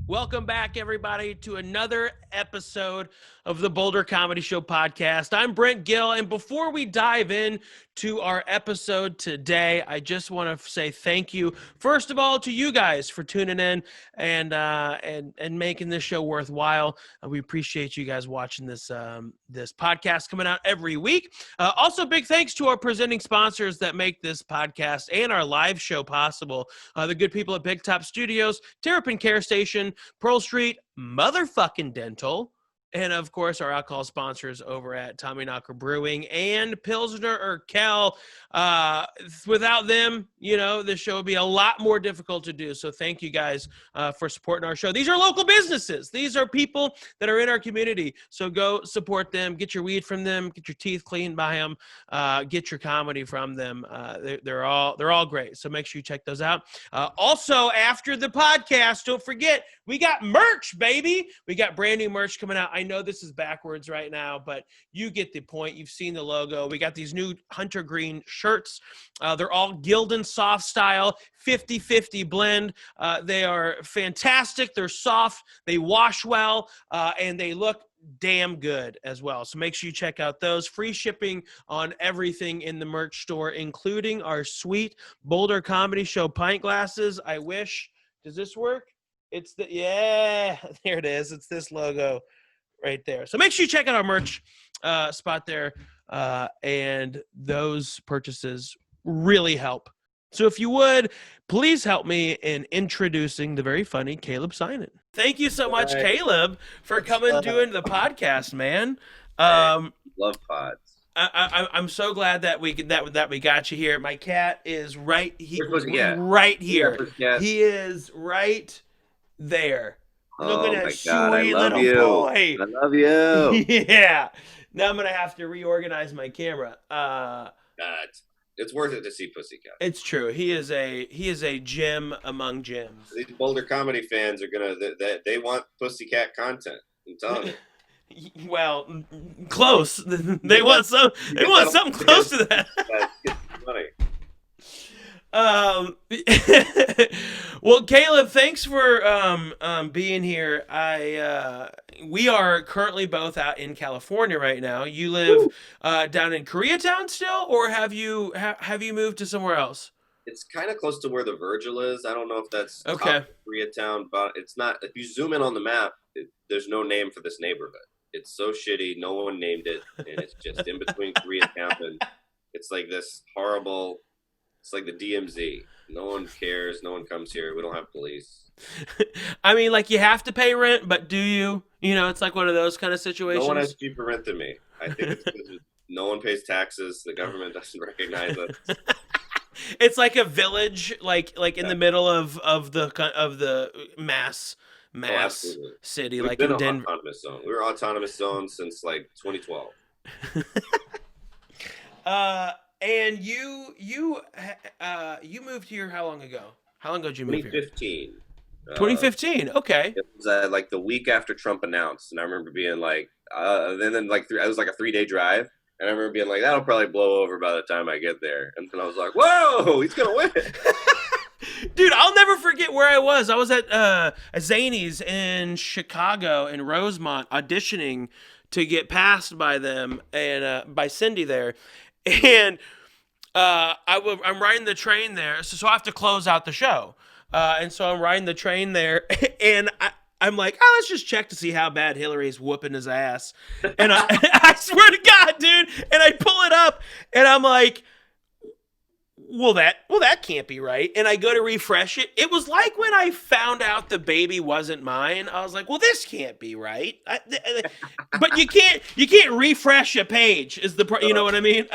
Welcome back, everybody, to another episode of the Boulder Comedy Show podcast. I'm Brent Gill, and before we dive in to our episode today, I just want to say thank you, first of all, to you guys for tuning in and making this show worthwhile. We appreciate you guys watching this podcast coming out every week. Also, big thanks to our presenting sponsors that make this podcast and our live show possible. The good people at Big Top Studios, Terrapin Care Station, Pearl Street Motherfucking Dental, and of course our alcohol sponsors over at Tommy Knocker Brewing and Pilsner Urquell. Without them, the show would be a lot more difficult to do. So thank you guys for supporting our show. These are local businesses. These are people that are in our community. So go support them. Get your weed from them. Get your teeth cleaned by them. Get your comedy from them. They're all great. So make sure you check those out. Also, after the podcast, don't forget, we got merch, baby. We got brand new merch coming out. I know this is backwards right now, but you get the point. You've seen the logo. We got these new hunter green shirts. They're all Gildan soft style, 50-50 blend. They are fantastic. They're soft. They wash well, and they look damn good as well. So make sure you check out those. Free shipping on everything in the merch store, including our sweet Boulder Comedy Show pint glasses. I wish. Does this work? There it is. It's this logo right there. So make sure you check out our merch spot there. And those purchases really help. So if you would, please help me in introducing the very funny Caleb Synan. Thank you so much, Caleb, for coming doing the podcast, man. Love pods. I'm so glad that we got you here. My cat is right here. Right here. He is right there. Looking at sweet little boy. I love you. Yeah. Now I'm gonna have to reorganize my camera. It's worth it to see Pussycat. It's true. He is a gem among gems. These Boulder comedy fans are they want Pussycat content. I'm telling you. Well, close. They want something close to that. Money. Well, Caleb, thanks for being here. We are currently both out in California right now. You live down in Koreatown still, or have you moved to somewhere else? It's kind of close to where the Virgil is. I don't know if that's okay. Koreatown, but it's not. If you zoom in on the map, there's no name for this neighborhood. It's so shitty. No one named it, and it's just in between Koreatown and it's like this horrible. It's like the DMZ. No one cares. No one comes here. We don't have police. I mean, like, you have to pay rent, but do you? It's like one of those kind of situations. No one has cheaper rent than me. I think it's because no one pays taxes. The government doesn't recognize us. It's like a village, like in the middle of the mass city, We've like been in Denver. Autonomous zone. We were autonomous zone since like 2012. And you moved here how long ago? How long ago did you move here? 2015. 2015. Okay. It was like the week after Trump announced, and I remember being like, then like it was like a 3-day drive, and I remember being like, that'll probably blow over by the time I get there, and then I was like, whoa, he's gonna win. Dude, I'll never forget where I was. I was at Zany's in Chicago in Rosemont auditioning to get passed by them and by Cindy there. And I'm riding the train there, so I have to close out the show. And so I'm riding the train there, and I'm like, let's just check to see how bad Hillary's whooping his ass. And I swear to God, dude, and I pull it up, and I'm like, well, that can't be right. And I go to refresh it. It was like when I found out the baby wasn't mine. I was like, well, this can't be right. But you can't refresh a page. Is the you know what I mean?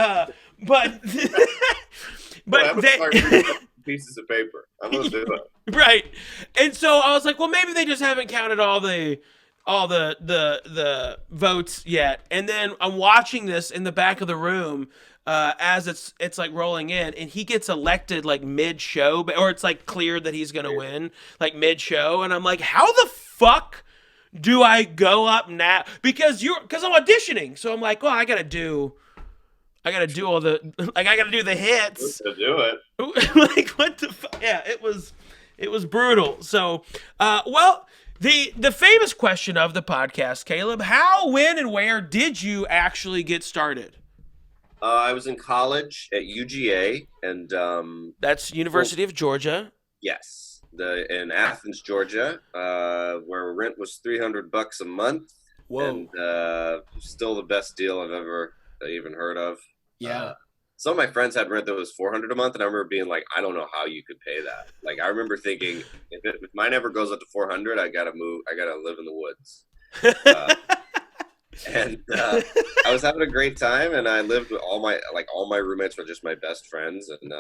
But pieces of paper. I'm gonna do it. Right. And so I was like, well, maybe they just haven't counted all the votes yet. And then I'm watching this in the back of the room. As it's like rolling in, and he gets elected like mid-show, or it's like clear that he's gonna win like mid-show, and I'm like, how the fuck do I go up now? Because I'm auditioning, so I'm like, well, I gotta do all the I gotta do the hits. To do it. Like, what the fuck? Yeah, it was brutal. So, well, The famous question of the podcast, Caleb, how, when, and where did you actually get started? I was in college at UGA, and That's University of Georgia. yes, in Athens, Georgia, where rent was $300 a month, Whoa. and still the best deal I've ever even heard of. Yeah. Some of my friends had rent that was $400 a month, and I remember being like, I don't know how you could pay that. Like, I remember thinking, if mine ever goes up to $400, I gotta move. I gotta live in the woods. And I was having a great time, and I lived with all my roommates were just my best friends, and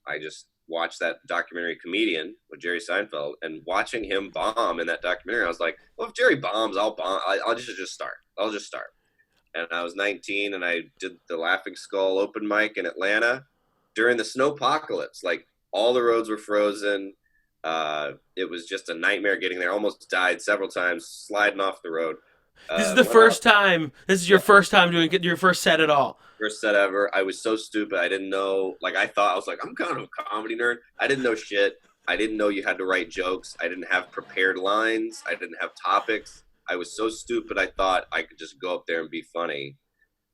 I just watched that documentary Comedian with Jerry Seinfeld, and watching him bomb in that documentary, I was like, well, if Jerry bombs, I'll bomb. I'll just start. I'll just start. And I was 19, and I did the Laughing Skull open mic in Atlanta during the snowpocalypse. Like, all the roads were frozen. It was just a nightmare getting there. Almost died several times sliding off the road. This is the first time. This is your first time doing your first set at all. First set ever. I was so stupid. I didn't know. Like, I thought, I was like, I'm kind of a comedy nerd. I didn't know shit. I didn't know you had to write jokes. I didn't have prepared lines. I didn't have topics. I was so stupid. I thought I could just go up there and be funny.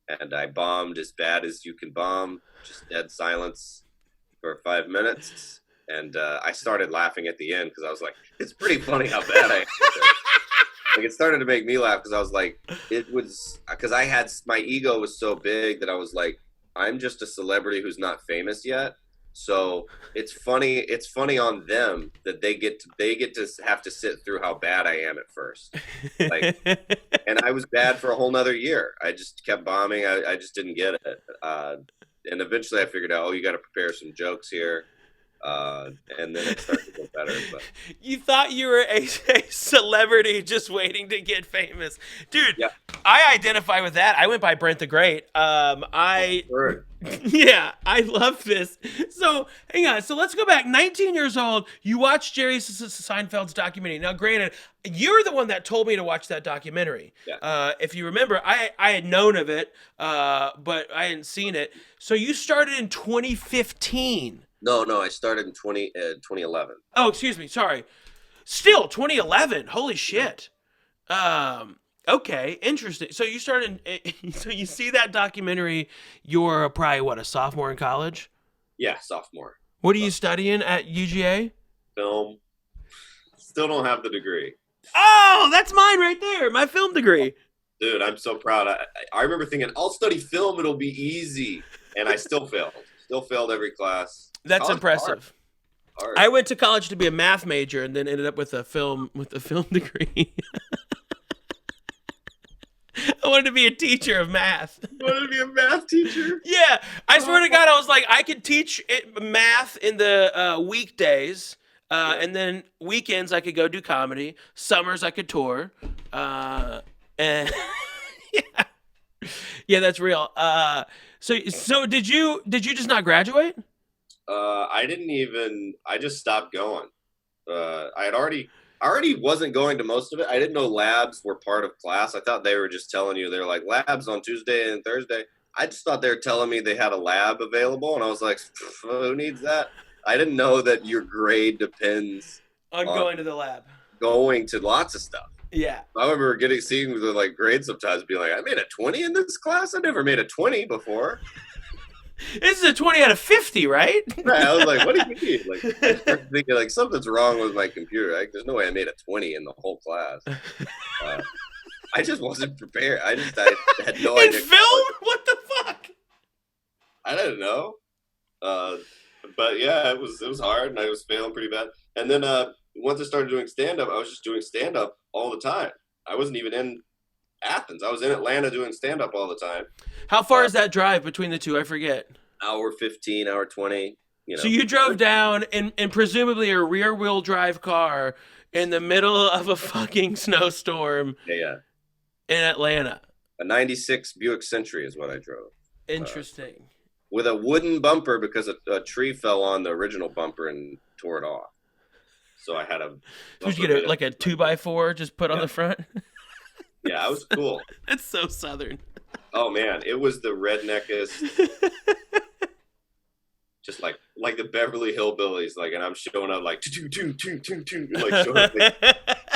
And I bombed as bad as you can bomb. Just dead silence for 5 minutes. And I started laughing at the end because I was like, it's pretty funny how bad I am. Like, it started to make me laugh because I was like, because my ego was so big that I was like, I'm just a celebrity who's not famous yet. So it's funny on them that they get to have to sit through how bad I am at first. Like, and I was bad for a whole nother year. I just kept bombing. I just didn't get it. And eventually I figured out, you got to prepare some jokes here. And then it started to get better. But you thought you were a celebrity just waiting to get famous, dude. Yeah. I identify with that. I went by Brent the Great. Yeah, I love this. So hang on. So let's go back. 19 years old. You watched Jerry Seinfeld's documentary. Now, granted, you're the one that told me to watch that documentary. Yeah. If you remember, I had known of it, but I hadn't seen it. So you started in 2015. No, I started in 2011. Oh, excuse me. Sorry. Still 2011. Holy shit. Okay, interesting. So you started. So you see that documentary. You're probably a sophomore in college? Yeah, sophomore. What are you studying at UGA? Film. Still don't have the degree. Oh, that's mine right there. My film degree. Dude, I'm so proud. I remember thinking, I'll study film. It'll be easy, and I still failed. Still failed every class. That's impressive. Hard. I went to college to be a math major and then ended up with a film degree. I wanted to be a teacher of math. You wanted to be a math teacher? Yeah. I swear to God, I was like, I could teach math in the weekdays, and then weekends I could go do comedy. Summers I could tour. And yeah, that's real. So did you just not graduate? I just stopped going. I already wasn't going to most of it. I didn't know labs were part of class. I thought they were just telling you, they're like, labs on Tuesday and Thursday. I just thought they were telling me they had a lab available, and I was like, who needs that? I didn't know that your grade depends on going to the lab. Going to lots of stuff. Yeah. I remember seeing the grades sometimes being like, I made a 20 in this class? I never made a 20 before. This is a 20 out of 50, right? Right. I was like, what do you mean? Like, I started thinking, like, something's wrong with my computer. Like, there's no way I made a 20 in the whole class. I just wasn't prepared. I had no idea. In film? What the fuck? I didn't know. But yeah, it was hard, and I was failing pretty bad. And then once I started doing stand-up, I was just doing stand-up all the time. I wasn't even in Athens. I was in Atlanta doing stand-up all the time. How far is that drive between the two? I forget. Hour 15, hour 20. So you drove down in presumably a rear-wheel drive car in the middle of a fucking snowstorm. Yeah. In Atlanta. A 96 Buick Century is what I drove. Interesting. With a wooden bumper because a tree fell on the original bumper and tore it off. So I had a... Did you get a 2x4 just put on the front? Yeah, it was cool. That's so Southern. Oh, man. It was the redneckest... just like the Beverly Hillbillies, and I'm showing up like showing up.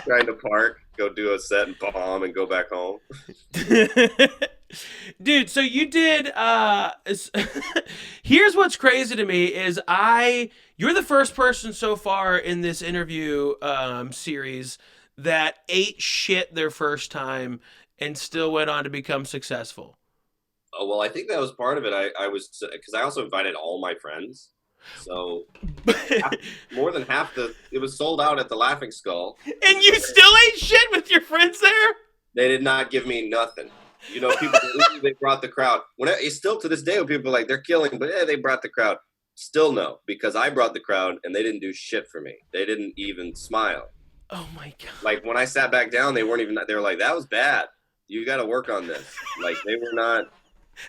trying to park, go do a set and bomb, and go back home. Dude, so you did here's what's crazy to me is you're the first person so far in this interview series that ate shit their first time and still went on to become successful. Oh well, I think that was part of it. I was because I also invited all my friends, so more than half it was sold out at the Laughing Skull. And you still ate shit with your friends there? They did not give me nothing. You know, people they brought the crowd. It's still to this day when people are like they're killing, but they brought the crowd. Still no, because I brought the crowd and they didn't do shit for me. They didn't even smile. Oh my god! Like when I sat back down, they weren't even. They were like, "That was bad. You got to work on this." Like they were not.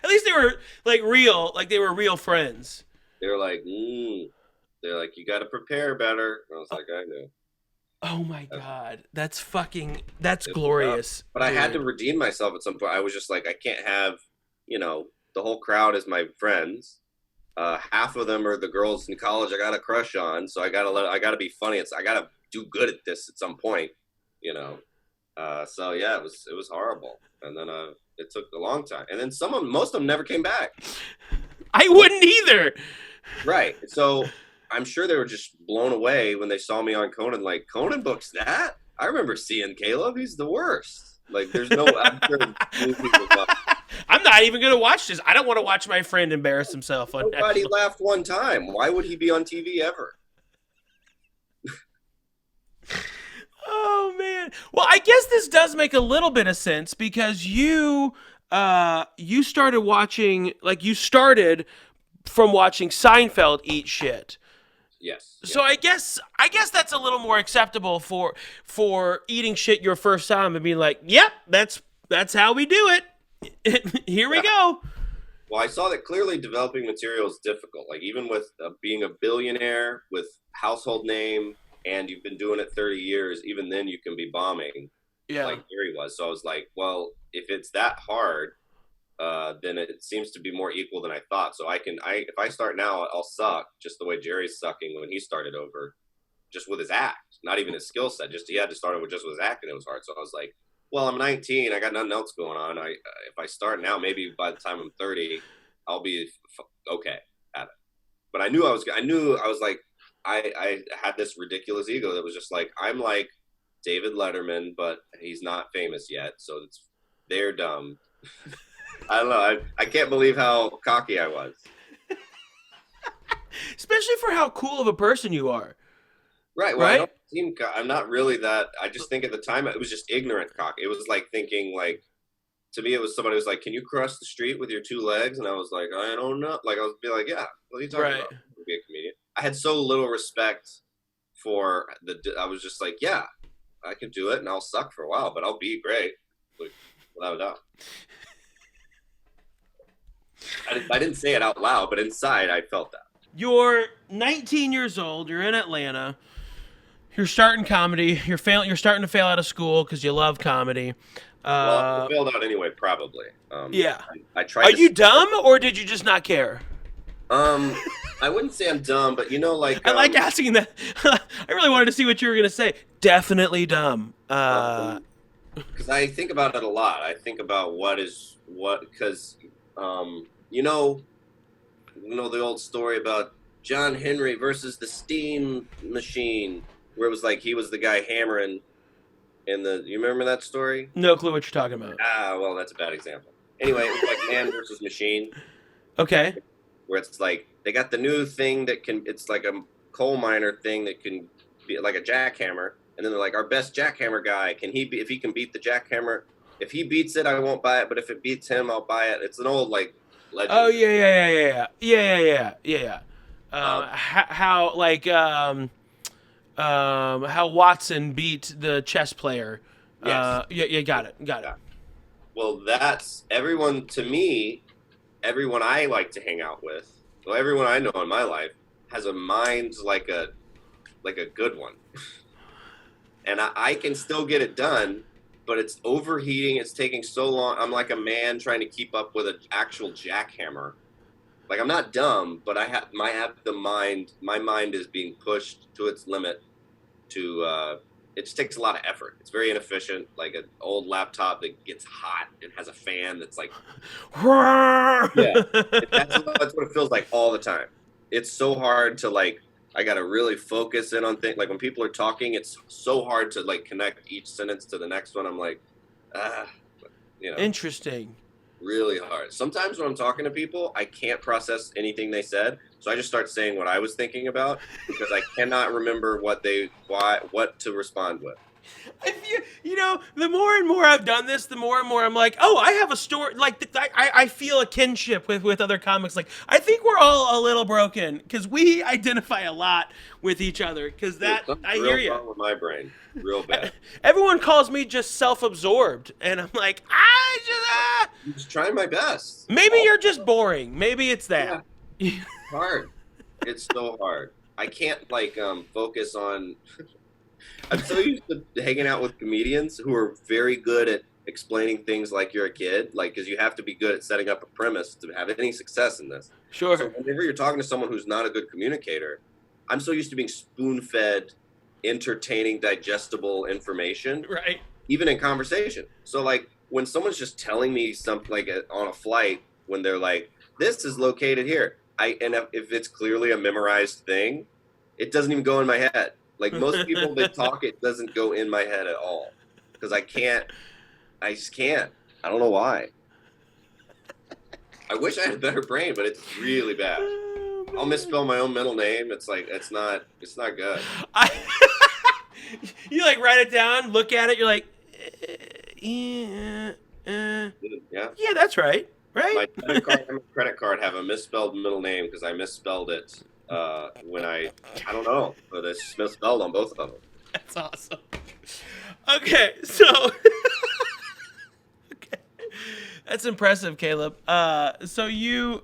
At least they were like real, like they were real friends. They were like, they're like, "You got to prepare better." And I was like, "I know." Oh my god, that's glorious. But I had to redeem myself at some point. I was just like, I can't have, the whole crowd is my friends. Half of them are the girls in college I got a crush on, so I gotta be funny. I gotta do good at this at some point, So yeah, it was horrible, and then it took a long time, and then most of them never came back. I wouldn't either. Right. So I'm sure they were just blown away when they saw me on Conan. Like, Conan books that? I remember seeing Caleb. He's the worst. Like, there's no. I'm not even going to watch this. I don't want to watch my friend embarrass himself. Nobody laughed one time. Why would he be on TV ever? Oh, man. Well, I guess this does make a little bit of sense because you started watching, like, you started from watching Seinfeld eat shit. Yes. So I guess that's a little more acceptable for eating shit your first time and being like, yep, that's how we do it. Here we go. Well, I saw that clearly developing material is difficult. Like even with being a billionaire with household name and you've been doing it 30 years, even then you can be bombing. Yeah. Like Gary was. So I was like, well, if it's that hard, then it seems to be more equal than I thought. So if I start now, I'll suck just the way Jerry's sucking when he started over, just with his act, not even his skill set. Just he had to start over just with his act, and it was hard. So I was like, well, I'm 19, I got nothing else going on. If I start now, maybe by the time I'm 30, I'll be okay at it. But I had this ridiculous ego that was just like, I'm like David Letterman, but he's not famous yet, so they're dumb. I don't know. I can't believe how cocky I was. Especially for how cool of a person you are. Right. Well, right? I'm not really that. I just think at the time it was just ignorant cocky. It was like thinking like, to me, it was somebody who was like, can you cross the street with your two legs? And I was like, I don't know. Like, I was be like, yeah, what are you talking about? Be a comedian. I had so little respect for I was just like, yeah, I can do it and I'll suck for a while, but I'll be great. Like, without a doubt. I didn't say it out loud, but inside I felt that. You're 19 years old. You're in Atlanta. You're starting comedy. You're starting to fail out of school because you love comedy. Well, I failed out anyway, probably. Yeah. I tried. Are you dumb or did you just not care? I wouldn't say I'm dumb, but like I like asking that. I really wanted to see what you were gonna say. Definitely dumb. Because I think about it a lot. I think about because the old story about John Henry versus the steam machine, where it was like he was the guy hammering you remember that story? No clue what you're talking about. Well, that's a bad example. Anyway, it was like man versus machine. Okay. Where it's like they got the new thing it's like a coal miner thing that can be like a jackhammer, and then they're like, our best jackhammer guy, if he can beat the jackhammer, if he beats it, I won't buy it, but if it beats him, I'll buy it. It's an old like legend. Oh yeah. How Watson beat the chess player. Yes. Yeah, got it. Well, that's everyone to me. Everyone I like to hang out with, well, everyone I know in my life has a mind like a good one, and I can still get it done, but it's overheating. It's taking so long. I'm like a man trying to keep up with an actual jackhammer. Like I'm not dumb, but I have the mind. My mind is being pushed to its limit to it just takes a lot of effort. It's very inefficient, like an old laptop that gets hot and has a fan that's like, yeah, that's what it feels like all the time. It's so hard to like, I got to really focus in on things. Like when people are talking, it's so hard to like connect each sentence to the next one. I'm like, ah, Interesting. really hard. Sometimes when I'm talking to people, I can't process anything they said. So I just start saying what I was thinking about because I cannot remember what to respond with. The more and more I've done this, the more and more I'm like, oh, I have a story. Like, I feel a kinship with other comics. Like, I think we're all a little broken because we identify a lot with each other. Because I hear you. Wrong with my brain, real bad. Everyone calls me just self-absorbed, and I'm like, I'm just trying my best. Maybe you're just boring. Maybe it's that. Yeah. Hard. It's so hard. I can't like focus on. I'm so used to hanging out with comedians who are very good at explaining things like you're a kid, like because you have to be good at setting up a premise to have any success in this. Sure. So whenever you're talking to someone who's not a good communicator, I'm so used to being spoon-fed, entertaining, digestible information, right? Even in conversation. So like when someone's just telling me something like on a flight, when they're like, "This is located here," if it's clearly a memorized thing, it doesn't even go in my head. Like most people that talk, it doesn't go in my head at all because I just can't. I don't know why. I wish I had a better brain, but it's really bad. I'll misspell my own middle name. It's like, it's not good. You like write it down, look at it. You're like, yeah, that's right. Right. My credit card have a misspelled middle name because I misspelled it. When I don't know, but it's misspelled on both of them. That's awesome. Okay, so okay, that's impressive, Caleb. So you're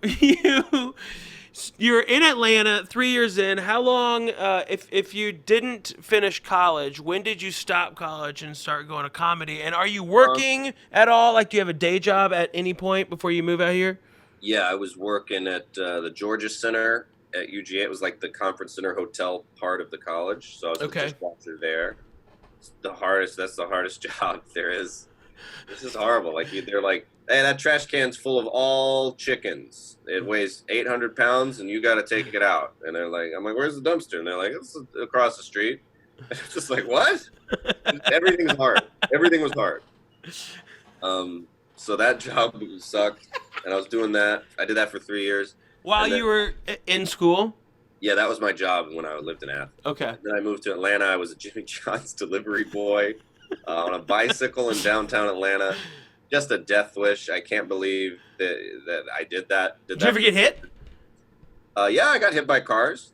in Atlanta, 3 years in. How long? If you didn't finish college, when did you stop college and start going to comedy? And are you working at all? Like, do you have a day job at any point before you move out here? Yeah, I was working at the Georgia Center at UGA. It was like the conference center hotel part of the college. So I was a dishwasher there. It's that's the hardest job there is. This is horrible. Like they're like, "Hey, that trash can's full of all chickens. It weighs 800 pounds and you got to take it out." And they're like, I'm like, "Where's the dumpster?" And they're like, "It's across the street." It's just like, what? Everything's hard. Everything was hard. So that job sucked. And I was doing that. I did that for 3 years. While you were in school? Yeah, that was my job when I lived in Athens. Okay. Then I moved to Atlanta. I was a Jimmy John's delivery boy on a bicycle in downtown Atlanta. Just a death wish. I can't believe that I did that. Did you ever get hit? Yeah, I got hit by cars.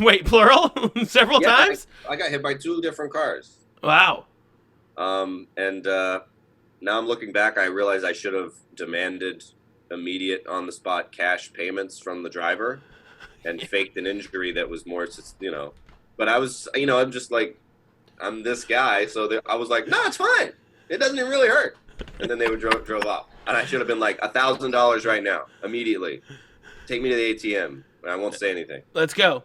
Wait, plural? Several times? I got hit by 2 different cars. Wow. And now I'm looking back, I realize I should have demanded immediate on-the-spot cash payments from the driver and faked an injury that was more, but I was, I'm just like, I'm this guy. So I was like, no, it's fine. It doesn't even really hurt. And then they drove off. And I should have been like $1,000 right now, immediately. Take me to the ATM. I won't say anything. Let's go.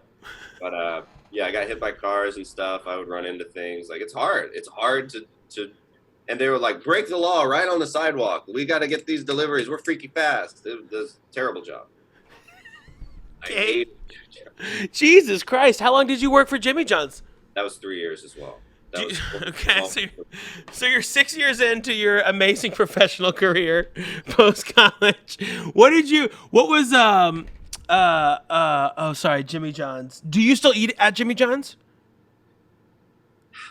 But yeah, I got hit by cars and stuff. I would run into things. Like, it's hard. It's hard to and they were like, break the law right on the sidewalk. We got to get these deliveries. We're freaky fast. It was a terrible job. Jesus Christ. How long did you work for Jimmy John's? That was 3 years as well. Okay, so you're 6 years into your amazing professional career post-college. Jimmy John's. Do you still eat at Jimmy John's?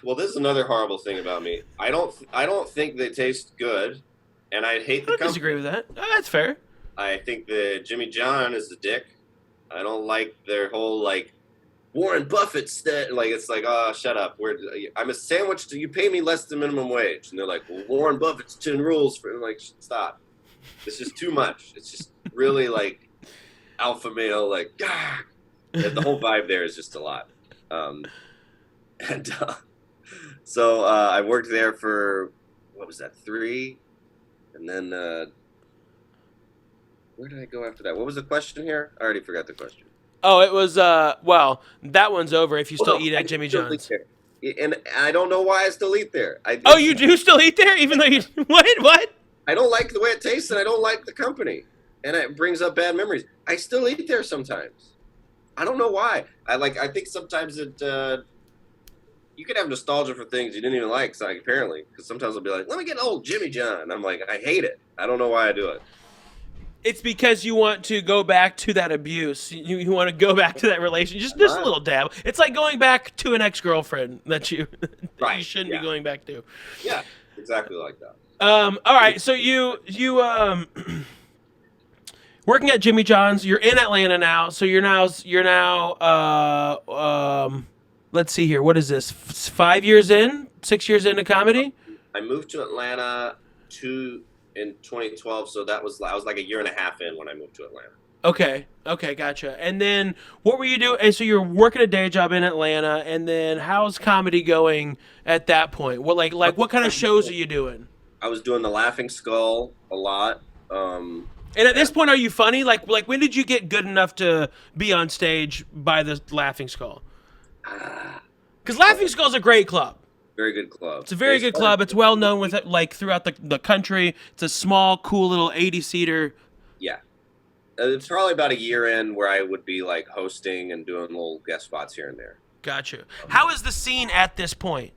Well, this is another horrible thing about me. I don't think they taste good, and I hate the company. I disagree with that. Oh, that's fair. I think the Jimmy John is a dick. I don't like their whole like Warren Buffett's that like it's like, oh, shut up. I'm a sandwich. You pay me less than minimum wage, and they're like, well, Warren Buffett's 10 rules for. I'm like, stop. It's just too much. It's just really like alpha male. Like, the whole vibe there is just a lot. So I worked there for, what was that, 3? And then where did I go after that? What was the question here? I already forgot the question. Oh, it was, well, that one's over if you still eat at Jimmy John's. and I don't know why I still eat there. Oh, you do still eat there, even though you what? I don't like the way it tastes, and I don't like the company, and it brings up bad memories. I still eat there sometimes. I don't know why. I think sometimes you can have nostalgia for things you didn't even like. So apparently, because sometimes I'll be like, let me get old Jimmy John. I'm like, I hate it. I don't know why I do it. It's because you want to go back to that abuse. You want to go back to that relation. Just a little dab. It's like going back to an ex-girlfriend that you shouldn't be going back to. Yeah, exactly like that. All right, so you working at Jimmy John's. You're in Atlanta now, so you're now let's see here. What is this? 5 years in? 6 years into comedy? I moved to Atlanta in 2012, so I was like a year and a half in when I moved to Atlanta. Okay, gotcha. And then what were you doing? And so you're working a day job in Atlanta, and then how's comedy going at that point? What what kind of shows are you doing? I was doing the Laughing Skull a lot. And at this point, are you funny? Like when did you get good enough to be on stage by the Laughing Skull? Because Laughing Skull's a great club. Very good club. It's a very good club. It's well known with throughout the country. It's a small, cool little 80-seater. Yeah. It's probably about a year in where I would be like hosting and doing little guest spots here and there. Gotcha. How is the scene at this point?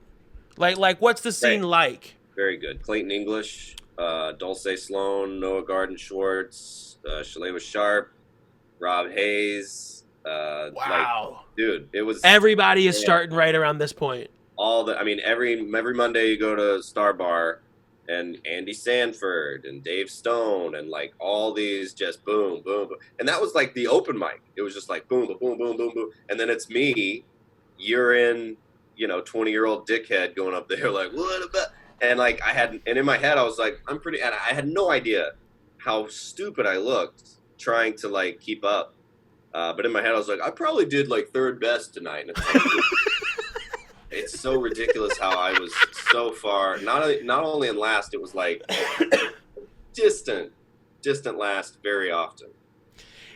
Like what's the scene like? Very good. Clayton English, Dulce Sloan, Noah Garden Schwartz, Shalewa Sharp, Rob Hayes. Wow. Dude, it was... Everybody is starting right around this point. Every Monday you go to Star Bar, and Andy Sanford and Dave Stone and like all these just boom, boom, boom. And that was like the open mic. It was just like boom, boom, boom, boom, boom, boom. And then it's me, year in, 20-year-old dickhead going up there like, what about? And like and in my head I was like, and I had no idea how stupid I looked trying to like keep up. But in my head I was like, I probably did like third best tonight. And it's like, it's so ridiculous how I was so far, not only in last, it was like distant last very often.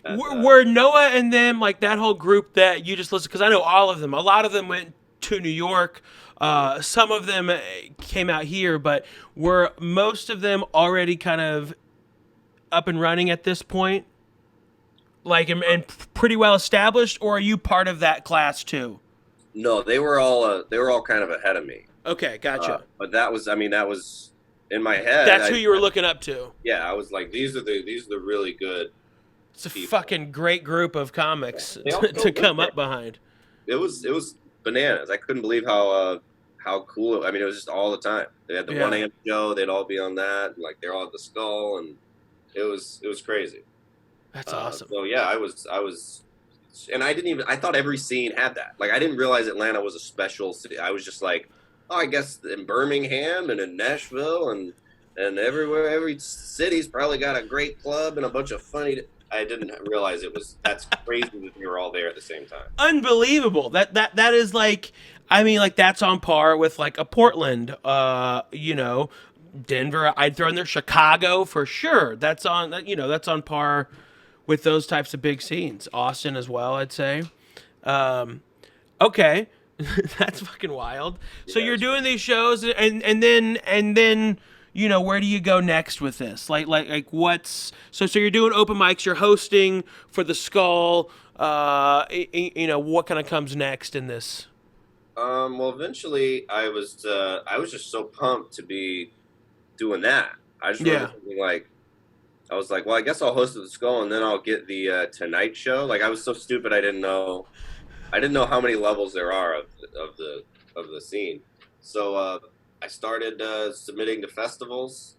Were Noah and them, like that whole group that you just listened, because I know all of them. A lot of them went to New York. Some of them came out here, but were most of them already kind of up and running at this point? Like, and pretty well established, or are you part of that class too? No, they were all kind of ahead of me. Okay, gotcha. But that was in my head. That's who you were looking up to. Yeah, I was like, these are the really good. It's a fucking great group of comics to come up behind. It was bananas. I couldn't believe how cool. It was just all the time. They had the 1 a.m. show. They'd all be on that. Like they're all at the Skull, and it was crazy. That's awesome. So yeah, I was. And I thought every scene had that. Like, I didn't realize Atlanta was a special city. I was just like, oh, I guess in Birmingham and in Nashville and everywhere, every city's probably got a great club and a bunch of funny... I didn't realize that's crazy that we were all there at the same time. Unbelievable. That is like, that's on par with like a Portland, Denver. I'd throw in there Chicago for sure. That's on par with those types of big scenes. Austin as well, I'd say. Okay. That's fucking wild. So you're doing these shows and then where do you go next with this? Like what's so you're doing open mics, you're hosting for the Skull, what kind of comes next in this? Well, eventually I was just so pumped to be doing that. I just remember thinking like, I was like, well, I guess I'll host at the Skull and then I'll get the Tonight Show. Like I was so stupid, I didn't know how many levels there are of the scene. So I started submitting to festivals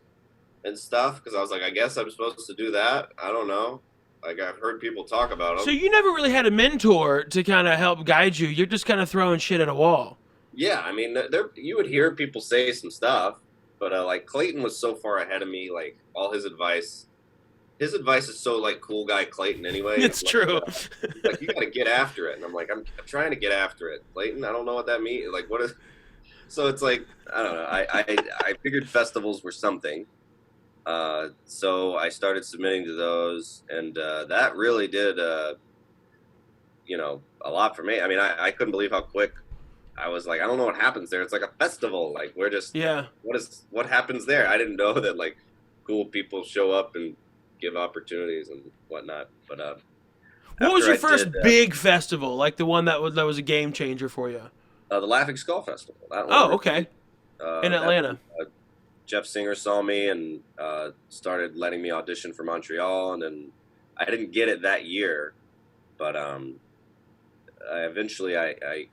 and stuff because I was like, I guess I'm supposed to do that. I don't know. Like I've heard people talk about them. So you never really had a mentor to kind of help guide you. You're just kind of throwing shit at a wall. Yeah, you would hear people say some stuff, but like Clayton was so far ahead of me. Like all his advice is so like cool guy Clayton anyway. It's like, true. Like you got to get after it, and I'm like, I'm trying to get after it, Clayton. I don't know what that means. Like what is? So it's like I don't know. I figured festivals were something. So I started submitting to those, and that really did a lot for me. I couldn't believe how quick I was like, I don't know what happens there. It's like a festival. Like we're just Yeah. what happens there? I didn't know that like cool people show up and give opportunities and whatnot. But What was after your I first did big festival, like the one that was a game changer for you? the Laughing Skull Festival, that one. Oh, okay. In That Atlanta. Jeff Singer saw me and started letting me audition for Montreal, and then I didn't get it that year, but eventually I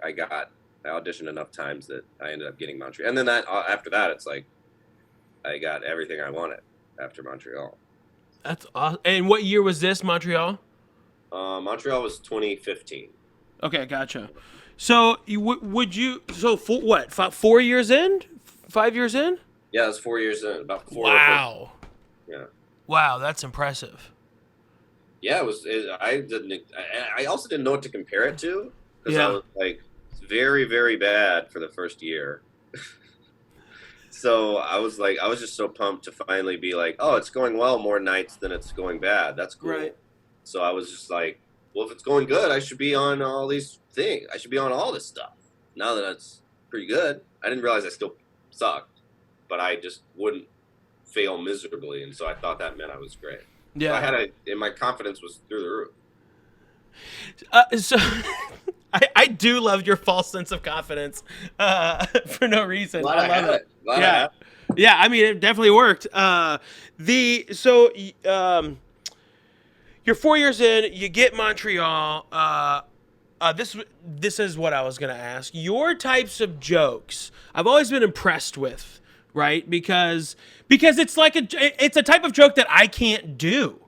auditioned enough times that I ended up getting Montreal, and then after that it's like I got everything I wanted after Montreal. That's awesome. And what year was this, Montreal? Montreal was 2015. Okay, gotcha. So would you? So for what? 4 years in? 5 years in? Yeah, it was 4 years in. About 4. Wow. Yeah. Wow, that's impressive. Yeah, it was. I didn't. I also didn't know what to compare it to because I was like very, very bad for the first year. So I was just so pumped to finally be like, oh, it's going well more nights than it's going bad. That's cool. Right. So I was just like, well, if it's going good, I should be on all these things. I should be on all this stuff. Now that it's pretty good, I didn't realize I still sucked, but I just wouldn't fail miserably, and so I thought that meant I was great. Yeah. So and my confidence was through the roof. So I do love your false sense of confidence for no reason. Glad I love it. Yeah. I mean, it definitely worked. You're 4 years in. You get Montreal. This is what I was gonna ask. Your types of jokes, I've always been impressed with, right? Because it's a type of joke that I can't do.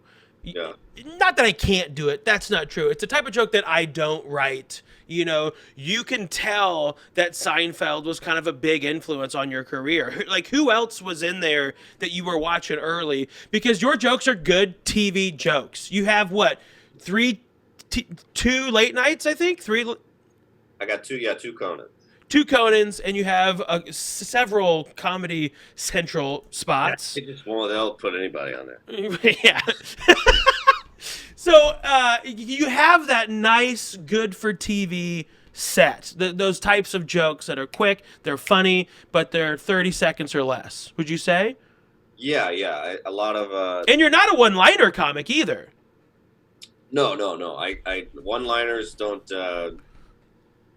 Yeah. Not that I can't do it. That's not true. It's a type of joke that I don't write. You know, you can tell that Seinfeld was kind of a big influence on your career. Like, who else was in there that you were watching early? Because your jokes are good TV jokes. You have what, two late nights, I think? I got two Conan. Two Conans, and you have several Comedy Central spots. They just won't. They'll put anybody on there. Yeah. So you have that nice, good for TV set. Those types of jokes that are quick, they're funny, but they're 30 seconds or less. Would you say? Yeah. A lot of. And you're not a one-liner comic either. No. I one-liners don't.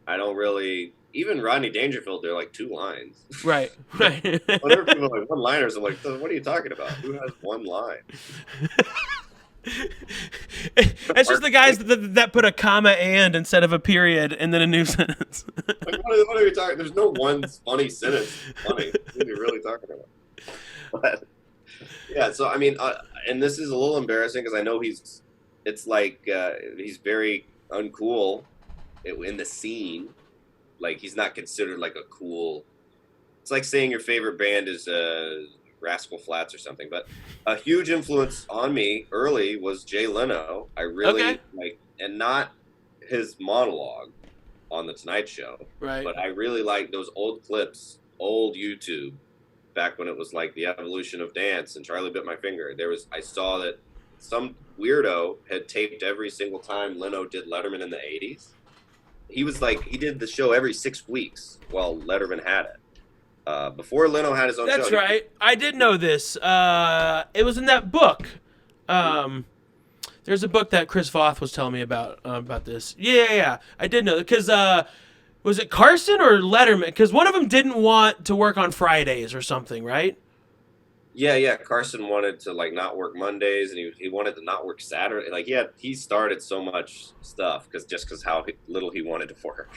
I don't really. Even Rodney Dangerfield, they're like 2 lines. Right. Whenever people are like one-liners, I'm like, what are you talking about? Who has one line? It's just the guys that put a comma and instead of a period and then a new sentence. Like, what are you talking? There's no one funny sentence. Funny. What are you really talking about? But, yeah, so I mean, and this is a little embarrassing because I know he's very uncool in the scene. Like, he's not considered like a cool. It's like saying your favorite band is Rascal Flatts or something. But a huge influence on me early was Jay Leno. I really and not his monologue on the Tonight Show. Right. But I really like those old clips, old YouTube, back when it was like the evolution of dance and Charlie Bit My Finger. I saw that some weirdo had taped every single time Leno did Letterman in the 80s. He did the show every 6 weeks while Letterman had it. Before Leno had his own show. That's right. I did know this. It was in that book. There's a book that Chris Voth was telling me about this. Yeah. I did know. Because was it Carson or Letterman? Because one of them didn't want to work on Fridays or something, right? Yeah. Carson wanted to like not work Mondays, and he wanted to not work Saturday. Like he started so much stuff because how little he wanted to work.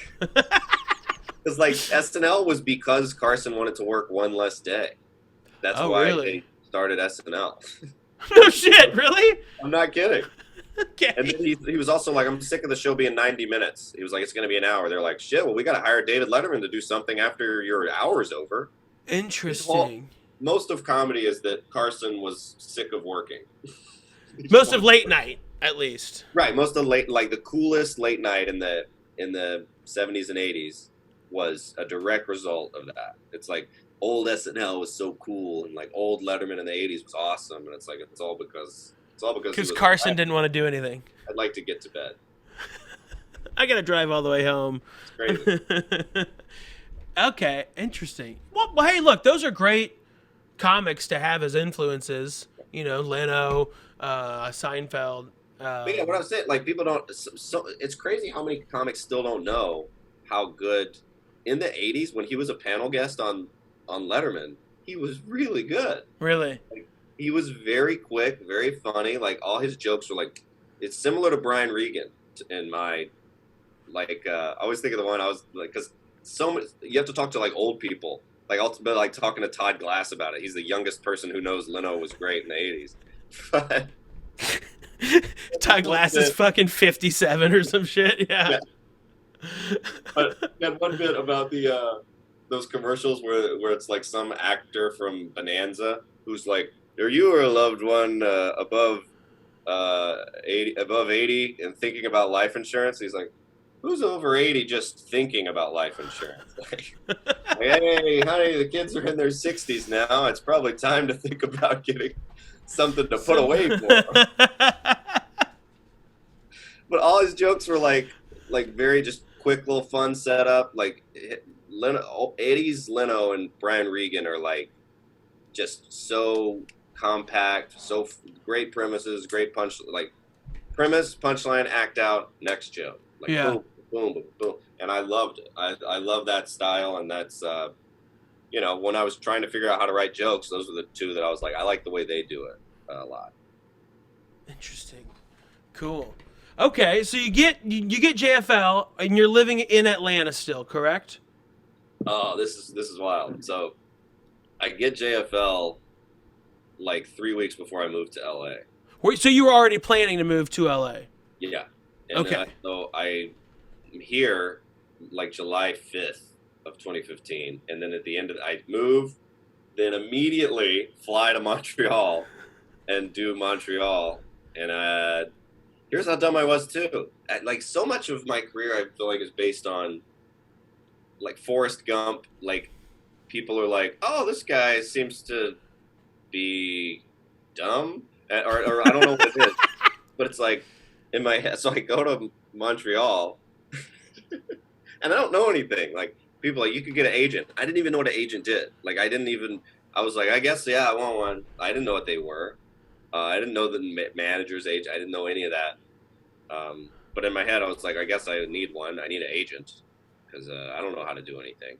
Because like SNL was because Carson wanted to work one less day. That's why they started SNL. No shit, really? I'm not kidding. Okay. And then he was also like, I'm sick of the show being 90 minutes. He was like, it's going to be an hour. They're like, shit, well, we got to hire David Letterman to do something after your hour's over. Interesting. Most of comedy is that Carson was sick of working. Most of late night, at least. Right. Most of the coolest late night in the 70s and 80s was a direct result of that. It's like old SNL was so cool, and like old Letterman in the 80s was awesome, and it's like it's all because Carson didn't want to do anything. I'd like to get to bed. I gotta drive all the way home. It's crazy. Okay, interesting. Well, hey, look, those are great comics to have as influences. You know, Leno, Seinfeld. But yeah, what I was saying, like people don't. So it's crazy how many comics still don't know how good in the '80s when he was a panel guest on Letterman, he was really good. Really? Like, he was very quick, very funny. Like all his jokes were like, it's similar to Brian Regan in my like. I always think of the one I was like because so much you have to talk to like old people. Like ultimately, like talking to Todd Glass about it. He's the youngest person who knows Leno was great in the '80s. But Todd Glass is fucking 57 or some shit. Yeah. But you had one bit about the those commercials where it's like some actor from Bonanza who's like, "Are you or a loved one above 80 and thinking about life insurance?" He's like, "Who's over 80 just thinking about life insurance?" Like, hey, honey, the kids are in their 60s now. It's probably time to think about getting something to put away for them. But all his jokes were like very just quick little fun setup. Like Leno, 80s Leno and Brian Regan are like just so compact, so great premises, great premise, punchline, act out, next joke. Like boom, boom, boom, boom. And I loved it. I love that style, and that's you know, when I was trying to figure out how to write jokes, those were the two that I was like, I like the way they do it a lot. Interesting. Cool. Okay, so you get JFL, and you're living in Atlanta still, correct? Oh, this is wild. So I get JFL like 3 weeks before I moved to LA. Wait, so you were already planning to move to LA? Yeah. And, okay. So I'm here like July 5th of 2015, and then at the end of I move, then immediately fly to Montreal and do Montreal. And here's how dumb I was too. Like so much of my career, I feel like is based on like Forrest Gump. Like people are like, "Oh, this guy seems to be dumb," or I don't know what it is, but it's like in my head. So I go to Montreal, and I don't know anything. Like people are like, you could get an agent. I didn't even know what an agent did. Like I was like, I guess yeah, I want one. I didn't know what they were. I didn't know the manager's age. I didn't know any of that. But in my head, I was like, I guess I need one. I need an agent because I don't know how to do anything.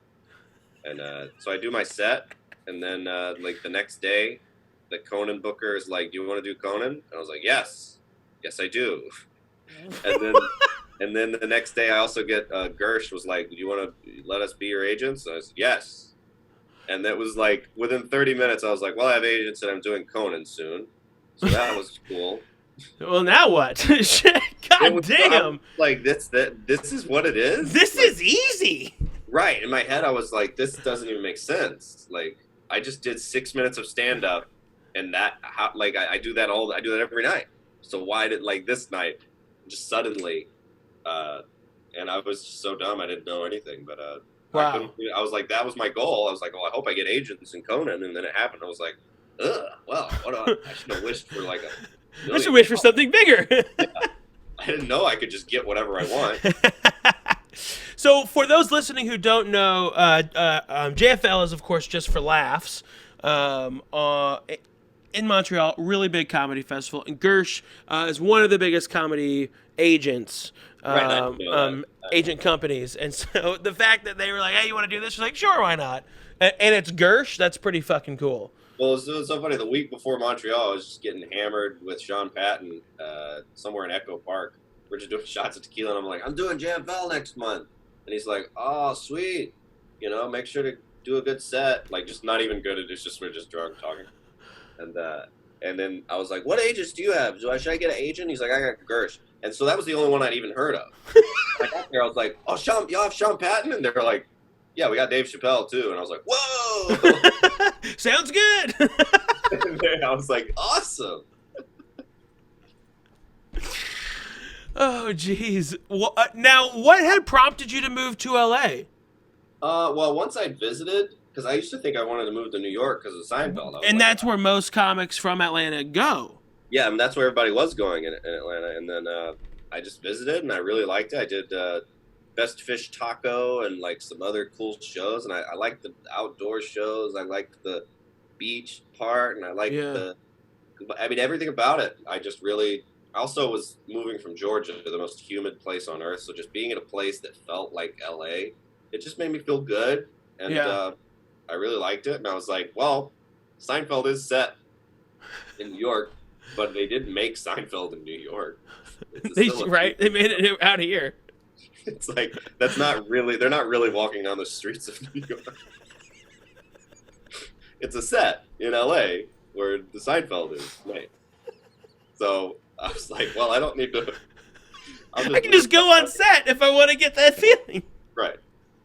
And so I do my set, and then like the next day, the Conan booker is like, "Do you want to do Conan?" And I was like, "Yes, I do." And then the next day, I also get Gersh was like, "Do you want to let us be your agents?" And I said, "Yes." And that was like within 30 minutes, I was like, "Well, I have agents, and I'm doing Conan soon." So that was cool. Well, now what? Shit, God damn! Like this is what it is. This is easy. Right. In my head, I was like, this doesn't even make sense. Like, I just did 6 minutes of stand up, and I do that every night. So why did like this night just suddenly? And I was just so dumb. I didn't know anything. But wow. I was like, that was my goal. I was like, well, I hope I get agents in Conan, and then it happened. I was like, ugh. Well, I should have wished for like a. I should wish for something bigger. Yeah. I didn't know I could just get whatever I want. So for those listening who don't know, JFL is, of course, just for laughs. In Montreal, really big comedy festival. And Gersh is one of the biggest comedy agents, agent companies. And so the fact that they were like, hey, you want to do this? You're like, sure, why not? And it's Gersh. That's pretty fucking cool. Well, it was so funny. The week before Montreal, I was just getting hammered with Sean Patton somewhere in Echo Park. We're just doing shots of tequila, and I'm like, I'm doing JFL next month. And he's like, oh, sweet. You know, make sure to do a good set. Like, just not even good. It's just we're just drunk talking. And then I was like, what agents do you have? Should I get an agent? He's like, I got Gersh. And so that was the only one I'd even heard of. I got there, I was like, oh, y'all have Sean Patton? And they're like, yeah, we got Dave Chappelle, too. And I was like, whoa. Sounds good. And then I was like, awesome. Oh, geez. Well, now, what had prompted you to move to L.A.? Well, once I visited, because I used to think I wanted to move to New York because of Seinfeld. And that's where most comics from Atlanta go. Yeah, and that's where everybody was going in Atlanta. And then I just visited, and I really liked it. I did Best Fish Taco and like some other cool shows. And I like the outdoor shows. I like the beach part, and I like Yeah. everything about it. I also was moving from Georgia to the most humid place on earth. So just being in a place that felt like LA, it just made me feel good. And I really liked it. And I was like, well, Seinfeld is set in New York, but they didn't make Seinfeld in New York. Right? They made it out here. It's like, they're not really walking down the streets of New York. It's a set in LA where the Seinfeld is made. So I was like, well, I don't need to. I can just go on set if I want to get that feeling. Right.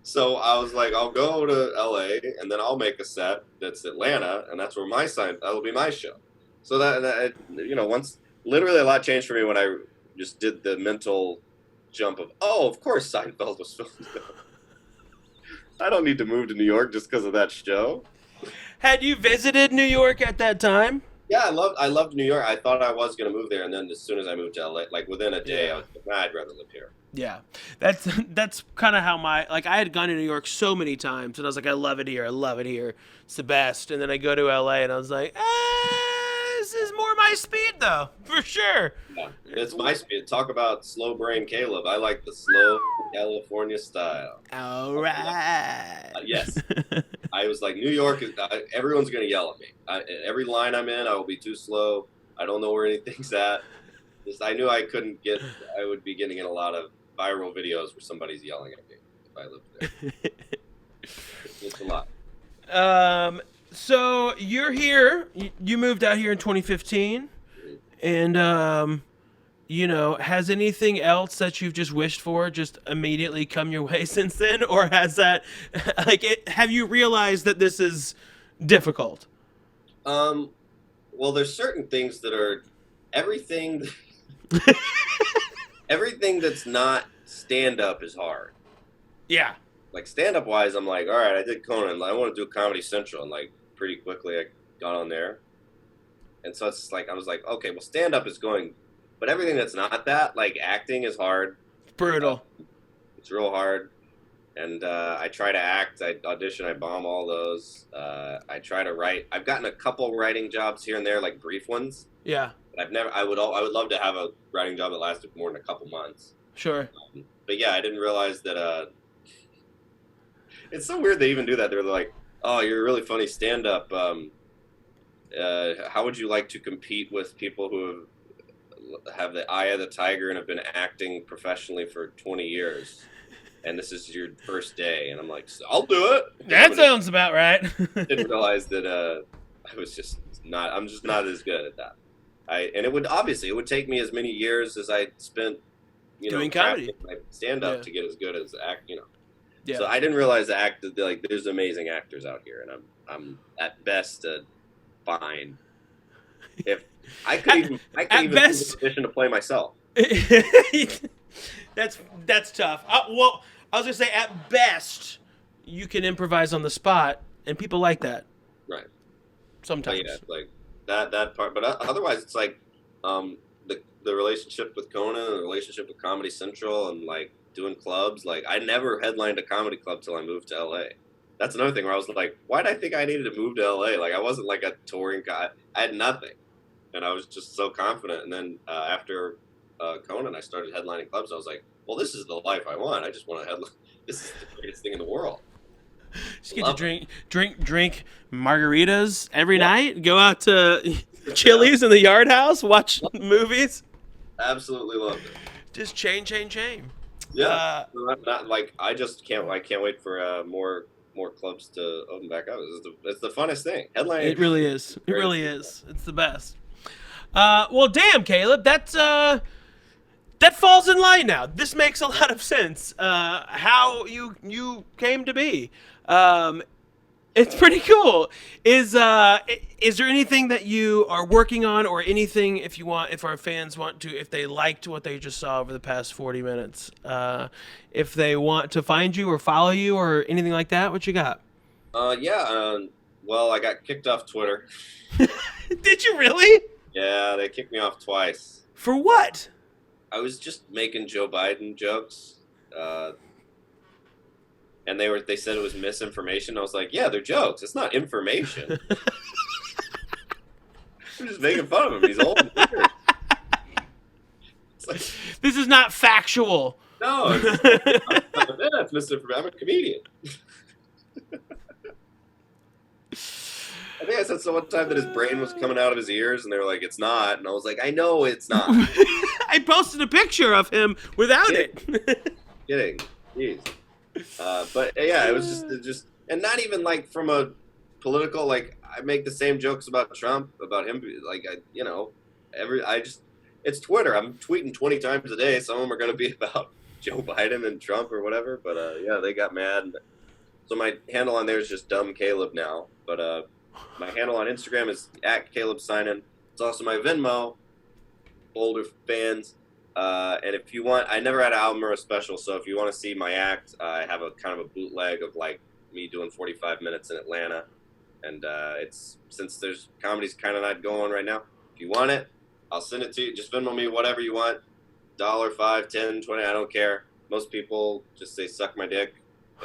So I was like, I'll go to LA and then I'll make a set that's Atlanta, and that's where that'll be my show. So that once literally a lot changed for me when I just did the mental jump of, oh, of course Seinfeld was filmed there. I don't need to move to New York just because of that show. Had you visited New York at that time? Yeah, I loved New York. I thought I was going to move there, and then as soon as I moved to LA, like within a day, I was like, I'd rather live here. Yeah, that's kind of how I had gone to New York so many times, and I was like, I love it here. It's the best. And then I go to LA, and I was like, this is more my speed, though, for sure. Yeah, it's my speed. Talk about slow brain Caleb. I like the slow California style. All right. Yes. I was like, New York, everyone's going to yell at me. Every line I'm in, I will be too slow. I don't know where anything's at. I knew I would be getting in a lot of viral videos where somebody's yelling at me if I lived there. It's a lot. So you're here. You moved out here in 2015. And, has anything else that you've just wished for just immediately come your way since then? Or has that, have you realized that this is difficult? Well, there's certain things that are everything that's not stand-up is hard. Yeah. Like stand-up wise, I'm like, all right, I did Conan. I want to do Comedy Central. And like pretty quickly I got on there. And so it's like, I was like, okay, well, stand-up is going, but everything that's not that, like acting is hard. Brutal. It's real hard. And I try to act, I audition, I bomb all those. I try to write. I've gotten a couple writing jobs here and there, like brief ones. Yeah. I would love to have a writing job that lasted more than a couple months. Sure. But yeah, I didn't realize that, it's so weird they even do that. They're like, oh, you're a really funny stand-up. How would you like to compete with people who have the eye of the tiger and have been acting professionally for 20 years? And this is your first day. And I'm like, I'll do it. That sounds about right. Didn't realize that I'm just not as good at that. And it would take me as many years as I spent, doing comedy, my stand-up to get as good as act, Yeah. So I didn't realize there's amazing actors out here, and I'm at best fine. If I could even best position to play myself. That's tough. Well, I was gonna say at best you can improvise on the spot, and people like that. Right. Sometimes. Yeah, like that part, but otherwise it's like the relationship with Conan, and the relationship with Comedy Central, and like doing clubs. Like I never headlined a comedy club till I moved to LA. That's another thing where I was like, why did I think I needed to move to LA? Like I wasn't like a touring guy. I had nothing, and I was just so confident. And then after Conan, I started headlining clubs. I was like, well, this is the life I want. I just want to headline. This is the greatest thing in the world. Just get to drink margaritas every night. Go out to Chili's in the Yard House. Watch movies. Absolutely loved it. Just chain. Yeah, I can't wait for more clubs to open back up. It's the funnest thing. Headlining. It really is. It really is. It's the best. Well, damn, Caleb, that falls in line now. This makes a lot of sense. How you came to be. It's pretty cool. Is there anything that you are working on, or anything if our fans want to, if they liked what they just saw over the past 40 minutes, if they want to find you or follow you or anything like that, what you got? Well, I got kicked off Twitter. Did you really? Yeah, they kicked me off twice. For what? I was just making Joe Biden jokes. and they said it was misinformation. I was like, yeah, they're jokes. It's not information. I'm just making fun of him. He's old and weird. It's like, this is not factual. no, it's misinformation. I'm a comedian. I think I said so one time that his brain was coming out of his ears, and they were like, it's not. And I was like, I know it's not. I posted a picture of him without it. Kidding. Jeez. But yeah, it was just, and not even like from a political, like I make the same jokes about Trump, about him, like it's Twitter. I'm tweeting 20 times a day. Some of them are going to be about Joe Biden and Trump or whatever. But yeah, they got mad. So my handle on there is just Dumb Caleb now. But my handle on Instagram is @Caleb Synan. It's also my Venmo, Boulder fans. And if you want, I never had an album or a special, so if you want to see my act, I have a kind of a bootleg of like me doing 45 minutes in Atlanta. And it's, since there's comedy's kind of not going right now, if you want it, I'll send it to you. Just Venmo me whatever you want. $1, $5, $10, $20, I don't care. Most people just say suck my dick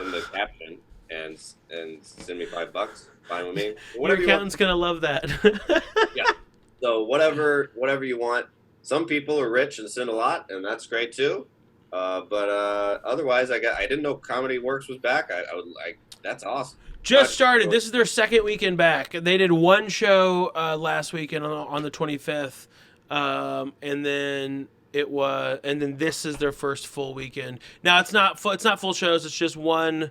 in the caption and send me $5. Fine with me. Your accountant's gonna love that. Yeah. So whatever you want. Some people are rich and send a lot, and that's great too. But otherwise, I didn't know Comedy Works was back. That's awesome. Just started. This is their second weekend back. They did one show last weekend on the 25th, and then this is their first full weekend. Now it's not full shows. It's just one.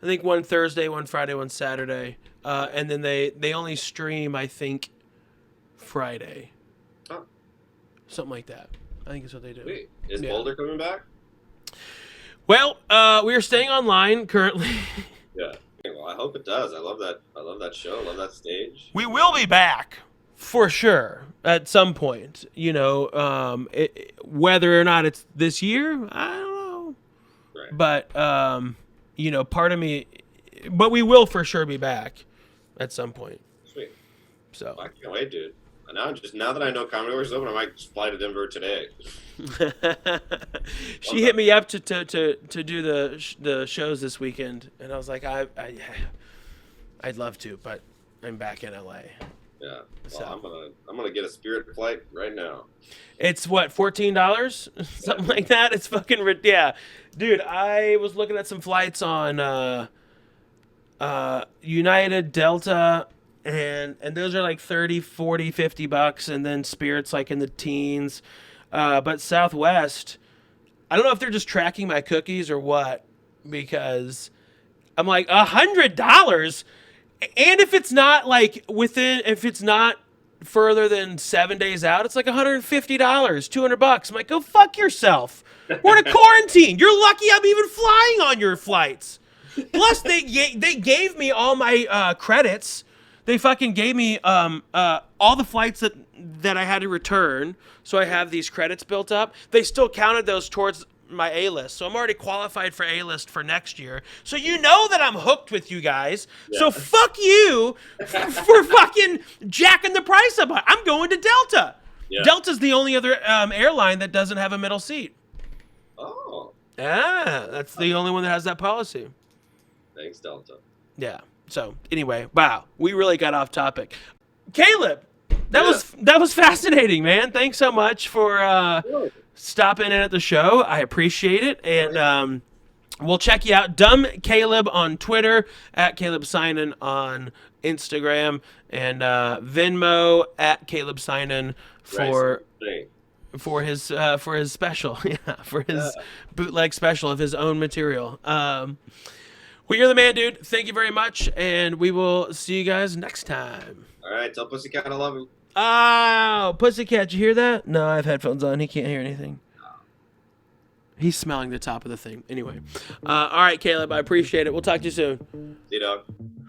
I think one Thursday, one Friday, one Saturday, and then they only stream, I think, Friday. Oh. Something like that. I think is what they do. Wait, is Boulder coming back? Well, we are staying online currently. Yeah. Well, I hope it does. I love that show. I love that stage. We will be back for sure at some point. You know, whether or not it's this year, I don't know. Right. But you know, part of me, but we will for sure be back at some point. Sweet. So I can't wait, dude. Now that I know Comedy Works is open, I might just fly to Denver today. She hit me up to do the shows this weekend, and I was like, I'd love to, but I'm back in LA. Yeah, well, So. I'm gonna get a Spirit flight right now. It's what, $14, something like that. It's fucking yeah, dude. I was looking at some flights on United, Delta. And those are like $30, $40, $50, and then Spirit's like in the teens. But Southwest, I don't know if they're just tracking my cookies or what, because I'm like $100. And if it's not like if it's not further than 7 days out, it's like $150, $200. I'm like, go fuck yourself. We're in a quarantine. You're lucky I'm even flying on your flights. Plus, they gave me all my credits. They fucking gave me all the flights that I had to return, so I have these credits built up. They still counted those towards my A-list, so I'm already qualified for A-list for next year. So you know that I'm hooked with you guys. Yeah. So fuck you for fucking jacking the price up. I'm going to Delta. Yeah. Delta's the only other airline that doesn't have a middle seat. Oh. Ah, that's the only one that has that policy. Thanks, Delta. Yeah. So anyway, wow, we really got off topic. Caleb, that was fascinating, man. Thanks so much for stopping in at the show. I appreciate it, and we'll check you out. Dumb Caleb on Twitter, @Caleb Synan on Instagram, and Venmo @Caleb Synan for his special, for his bootleg special of his own material. Well, you're the man, dude. Thank you very much, and we will see you guys next time. All right, tell Pussycat I love him. Oh, Pussycat, you hear that? No, I have headphones on. He can't hear anything. He's smelling the top of the thing. Anyway. All right, Caleb, I appreciate it. We'll talk to you soon. See you, dog.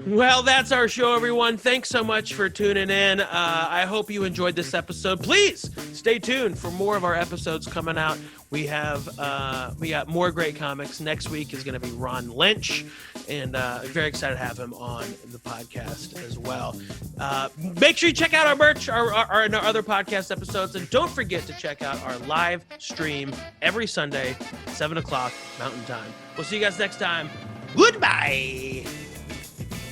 Well, that's our show, everyone. Thanks so much for tuning in. I hope you enjoyed this episode. Please stay tuned for more of our episodes coming out. We got more great comics. Next week is going to be Ron Lynch, and I'm very excited to have him on the podcast as well. Make sure you check out our merch, our other podcast episodes, and don't forget to check out our live stream every Sunday, 7 o'clock Mountain Time. We'll see you guys next time. Goodbye.